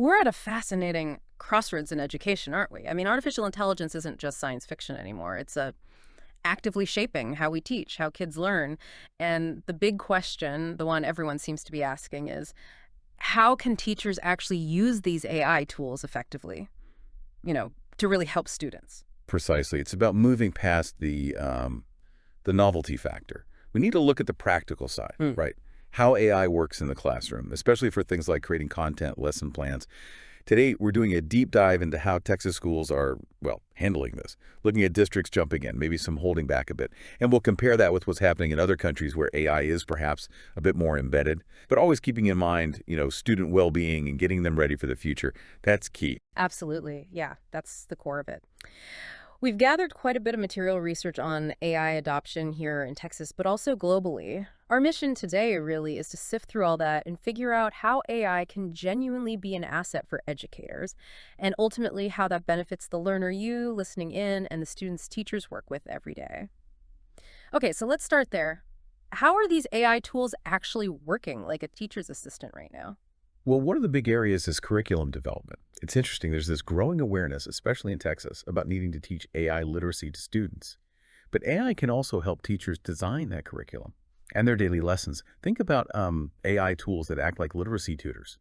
We're at a fascinating crossroads in education, aren't we? I mean, artificial intelligence isn't just science fiction anymore. It's actively shaping how we teach, how kids learn. And the big question, the one everyone seems to be asking, is how can teachers actually use these AI tools effectively, to really help students? Precisely. It's about moving past the novelty factor. We need to look at the practical side, Hmm. right? How AI works in the classroom, especially for things like creating content, lesson plans. Today, we're doing a deep dive into how Texas schools are, well, handling this, looking at districts jumping in, maybe some holding back a bit. And we'll compare that with what's happening in other countries where AI is perhaps a bit more embedded, but always keeping in mind, student well-being and getting them ready for the future. That's key. Absolutely. Yeah, that's the core of it. We've gathered quite a bit of material research on AI adoption here in Texas, but also globally. Our mission today really is to sift through all that and figure out how AI can genuinely be an asset for educators, and ultimately how that benefits the learner you listening in and the students teachers work with every day. Okay, so let's start there. How are these AI tools actually working like a teacher's assistant right now? Well, one of the big areas is curriculum development. It's interesting, there's this growing awareness, especially in Texas, about needing to teach AI literacy to students. But AI can also help teachers design that curriculum and their daily lessons. Think about AI tools that act like literacy tutors,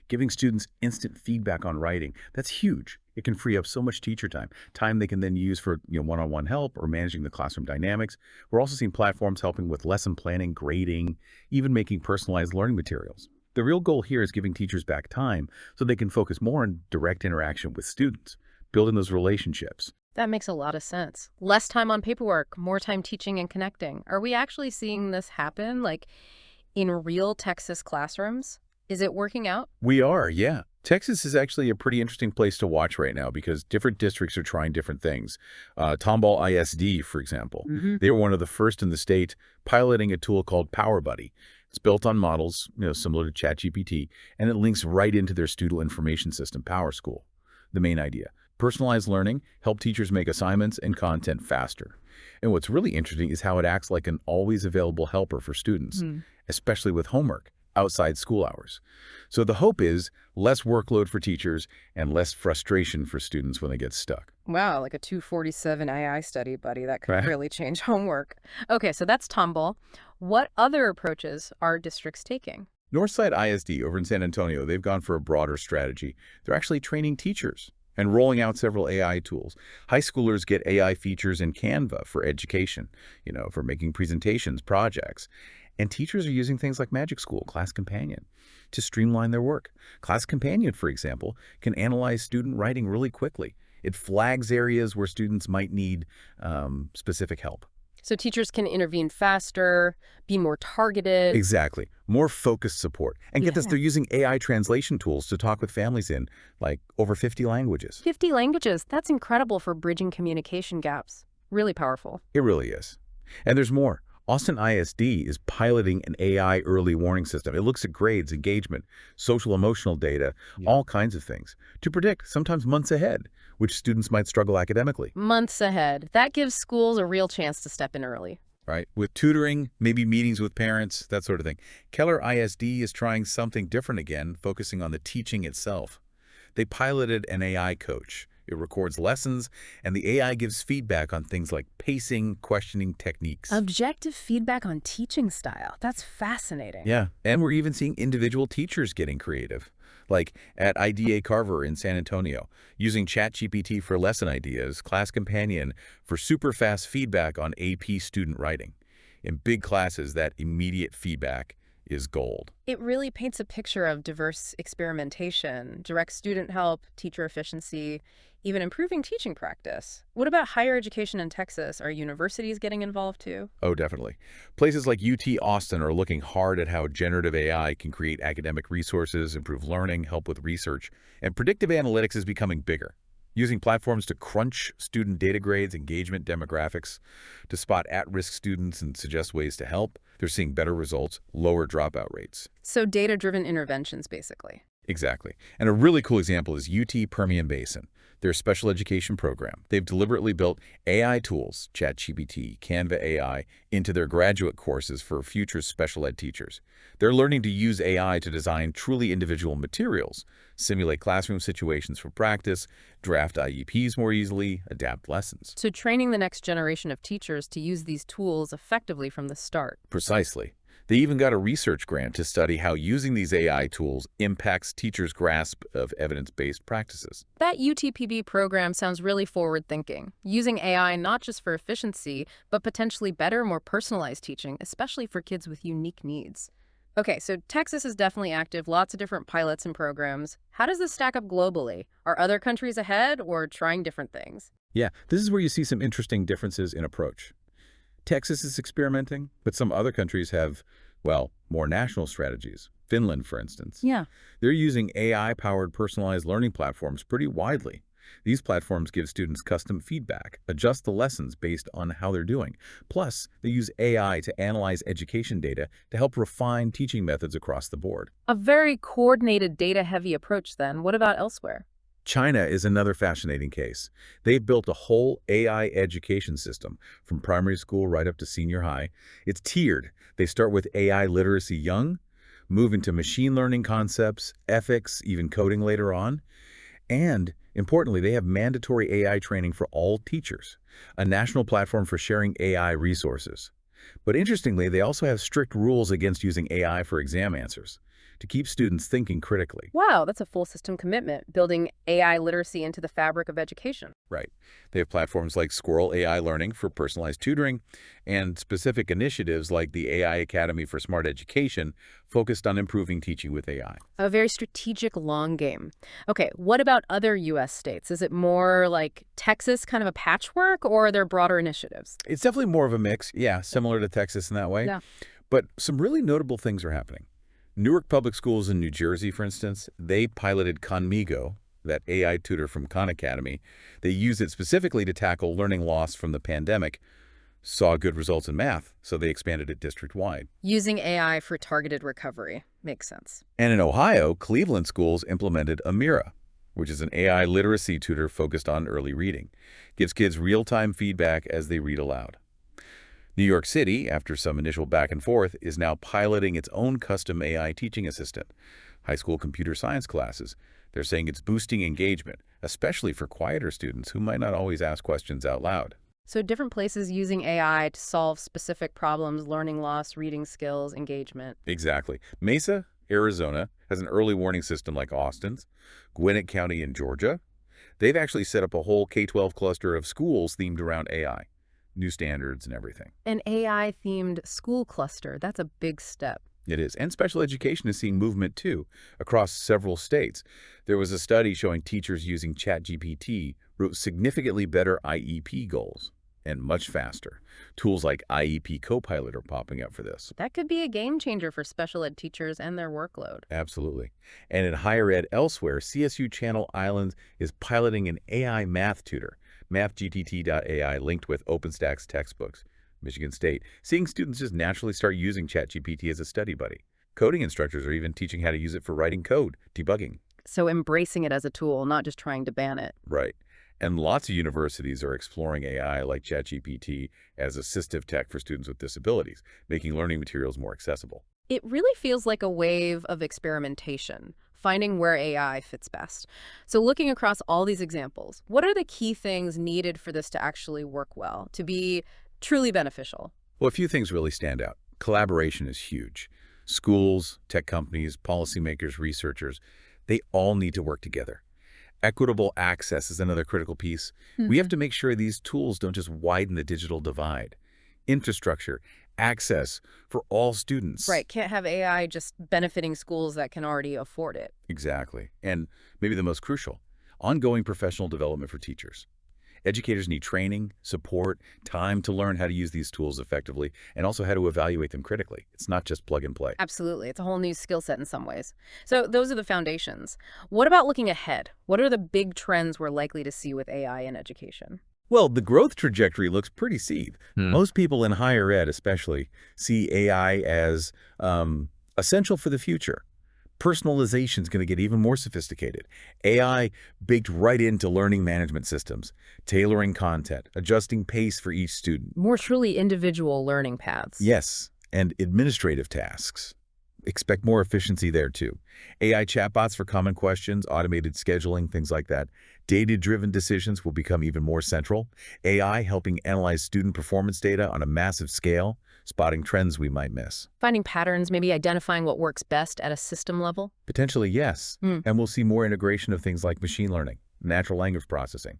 giving students instant feedback on writing. That's huge. It can free up so much teacher time, time they can then use for one-on-one help or managing the classroom dynamics. We're also seeing platforms helping with lesson planning, grading, even making personalized learning materials. The real goal here is giving teachers back time so they can focus more on direct interaction with students, building those relationships. That makes a lot of sense. Less time on paperwork, more time teaching and connecting. Are we actually seeing this happen, like in real Texas classrooms? Is it working out? We are, yeah. Texas is actually a pretty interesting place to watch right now because different districts are trying different things. Tomball ISD, for example, Hmm. they were one of the first in the state piloting a tool called Power Buddy. It's built on models, similar to ChatGPT, and it links right into their student information system, PowerSchool. The main idea: personalized learning, help teachers make assignments and content faster. And what's really interesting is how it acts like an always available helper for students, especially with homework outside school hours. So the hope is less workload for teachers and less frustration for students when they get stuck. Wow, like a 247 AI study, buddy. That could Right? really change homework. Okay, so that's Tomball. What other approaches are districts taking? Northside ISD over in San Antonio, they've gone for a broader strategy. They're actually training teachers and rolling out several AI tools. High schoolers get AI features in Canva for education, for making presentations, projects. And teachers are using things like Magic School, Class Companion, to streamline their work. Class Companion, for example, can analyze student writing really quickly. It flags areas where students might need specific help. So teachers can intervene faster, be more targeted. Exactly. More focused support. And get this, Yeah. they're using AI translation tools to talk with families in, like, over 50 languages. 50 languages. That's incredible for bridging communication gaps. Really powerful. It really is. And there's more. Austin ISD is piloting an AI early warning system. It looks at grades, engagement, social emotional data, all kinds of things, to predict, sometimes months ahead, which students might struggle academically. Months ahead. That gives schools a real chance to step in early. Right? With tutoring, maybe meetings with parents, that sort of thing. Keller ISD is trying something different again, focusing on the teaching itself. They piloted an AI coach. It records lessons, and the AI gives feedback on things like pacing, questioning techniques. Objective feedback on teaching style. That's fascinating. Yeah, and we're even seeing individual teachers getting creative, like at IDA Carver in San Antonio, using ChatGPT for lesson ideas, Class Companion for super fast feedback on AP student writing. In big classes, that immediate feedback is gold. It really paints a picture of diverse experimentation, direct student help, teacher efficiency, even improving teaching practice. What about higher education in Texas? Are universities getting involved too? Oh, definitely. Places like UT Austin are looking hard at how generative AI can create academic resources, improve learning, help with research, and predictive analytics is becoming bigger. Using platforms to crunch student data grades, engagement demographics, to spot at-risk students and suggest ways to help, they're seeing better results, lower dropout rates. So data-driven interventions, basically. Exactly. And a really cool example is UT Permian Basin. their special education program. They've deliberately built AI tools, ChatGPT, Canva AI, into their graduate courses for future special ed teachers. They're learning to use AI to design truly individual materials, simulate classroom situations for practice, draft IEPs more easily, adapt lessons. So training the next generation of teachers to use these tools effectively from the start. Precisely. They even got a research grant to study how using these AI tools impacts teachers' grasp of evidence-based practices. That UTPB program sounds really forward-thinking, using AI not just for efficiency, but potentially better, more personalized teaching, especially for kids with unique needs. Okay, so Texas is definitely active, lots of different pilots and programs. How does this stack up globally? Are other countries ahead or trying different things? Yeah, this is where you see some interesting differences in approach. Texas is experimenting, but some other countries have, well, more national strategies. Finland, for instance. Yeah. They're using AI-powered personalized learning platforms pretty widely. These platforms give students custom feedback, adjust the lessons based on how they're doing. Plus, they use AI to analyze education data to help refine teaching methods across the board. A very coordinated, data-heavy approach then. What about elsewhere? China is another fascinating case. They've built a whole AI education system, from primary school right up to senior high. It's tiered. They start with AI literacy young, move into machine learning concepts, ethics, even coding later on. And, importantly, they have mandatory AI training for all teachers, a national platform for sharing AI resources. But interestingly, they also have strict rules against using AI for exam answers, to keep students thinking critically. Wow, that's a full system commitment, building AI literacy into the fabric of education. Right. They have platforms like Squirrel AI Learning for personalized tutoring and specific initiatives like the AI Academy for Smart Education focused on improving teaching with AI. A very strategic long game. Okay, what about other U.S. states? Is it more like Texas, kind of a patchwork, or are there broader initiatives? It's definitely more of a mix, yeah, similar to Texas in that way. Yeah. But some really notable things are happening. Newark Public Schools in New Jersey, for instance, they piloted Conmigo, that AI tutor from Khan Academy. They used it specifically to tackle learning loss from the pandemic, saw good results in math, so they expanded it district-wide. Using AI for targeted recovery. Makes sense. And in Ohio, Cleveland schools implemented Amira, which is an AI literacy tutor focused on early reading. Gives kids real-time feedback as they read aloud. New York City, after some initial back and forth, is now piloting its own custom AI teaching assistant. High school computer science classes. They're saying it's boosting engagement, especially for quieter students who might not always ask questions out loud. So different places using AI to solve specific problems, learning loss, reading skills, engagement. Exactly. Mesa, Arizona, has an early warning system like Austin's. Gwinnett County in Georgia, they've actually set up a whole K-12 cluster of schools themed around AI. New standards and everything. An AI-themed school cluster, that's a big step. It is. And special education is seeing movement, too, across several states. There was a study showing teachers using ChatGPT wrote significantly better IEP goals and much faster. Tools like IEP Copilot are popping up for this. That could be a game changer for special ed teachers and their workload. Absolutely. And in higher ed elsewhere, CSU Channel Islands is piloting an AI math tutor. MathGTT.ai linked with OpenStax textbooks. Michigan State, seeing students just naturally start using ChatGPT as a study buddy. Coding instructors are even teaching how to use it for writing code, debugging. So embracing it as a tool, not just trying to ban it. Right. And lots of universities are exploring AI like ChatGPT as assistive tech for students with disabilities, making learning materials more accessible. It really feels like a wave of experimentation, finding where AI fits best. So looking across all these examples, what are the key things needed for this to actually work well, to be truly beneficial? Well, a few things really stand out. Collaboration is huge. Schools, tech companies, policymakers, researchers, they all need to work together. Equitable access is another critical piece. We have to make sure these tools don't just widen the digital divide. Infrastructure, access for all students. Right, can't have AI just benefiting schools that can already afford it. Exactly. And maybe the most crucial, ongoing professional development for teachers. Educators need training, support, time to learn how to use these tools effectively, and also how to evaluate them critically. It's not just plug and play. Absolutely. It's a whole new skill set in some ways. So those are the foundations. What about looking ahead? What are the big trends we're likely to see with AI in education? Well, the growth trajectory looks pretty steep. Most people in higher ed especially see AI as essential for the future. Personalization is going to get even more sophisticated. AI baked right into learning management systems, tailoring content, adjusting pace for each student. More truly individual learning paths. Yes, and administrative tasks. Expect more efficiency there too. AI chatbots for common questions, automated scheduling, things like that. Data-driven decisions will become even more central. AI helping analyze student performance data on a massive scale, spotting trends we might miss. Finding patterns, maybe identifying what works best at a system level. Potentially, yes. Hmm. And we'll see more integration of things like machine learning, natural language processing,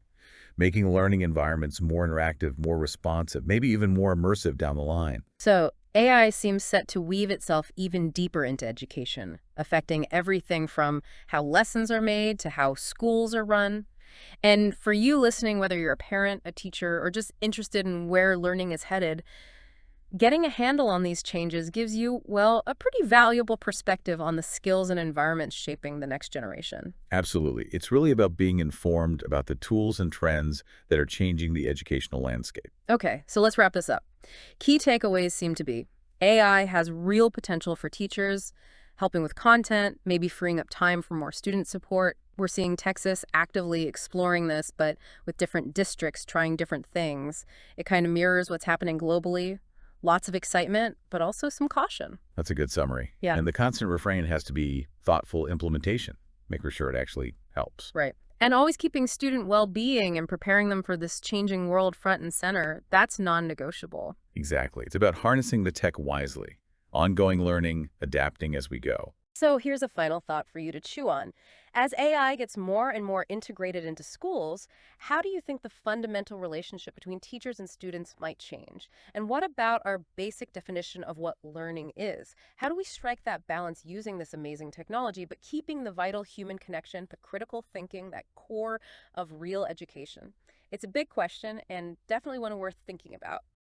making learning environments more interactive, more responsive, maybe even more immersive down the line. So AI seems set to weave itself even deeper into education, affecting everything from how lessons are made to how schools are run. And for you listening, whether you're a parent, a teacher, or just interested in where learning is headed, getting a handle on these changes gives you, well, a pretty valuable perspective on the skills and environments shaping the next generation. Absolutely. It's really about being informed about the tools and trends that are changing the educational landscape. Okay, so let's wrap this up. Key takeaways seem to be AI has real potential for teachers, helping with content, maybe freeing up time for more student support. We're seeing Texas actively exploring this, but with different districts trying different things. It kind of mirrors what's happening globally. Lots of excitement, but also some caution. That's a good summary. Yeah, And the constant refrain has to be thoughtful implementation, making sure it actually helps. right. And always keeping student well-being and preparing them for this changing world front and center, that's non-negotiable. Exactly. It's about harnessing the tech wisely, ongoing learning, adapting as we go. So here's a final thought for you to chew on. As AI gets more and more integrated into schools, how do you think the fundamental relationship between teachers and students might change? And what about our basic definition of what learning is? How do we strike that balance using this amazing technology, but keeping the vital human connection, the critical thinking, that core of real education? It's a big question and definitely one worth thinking about.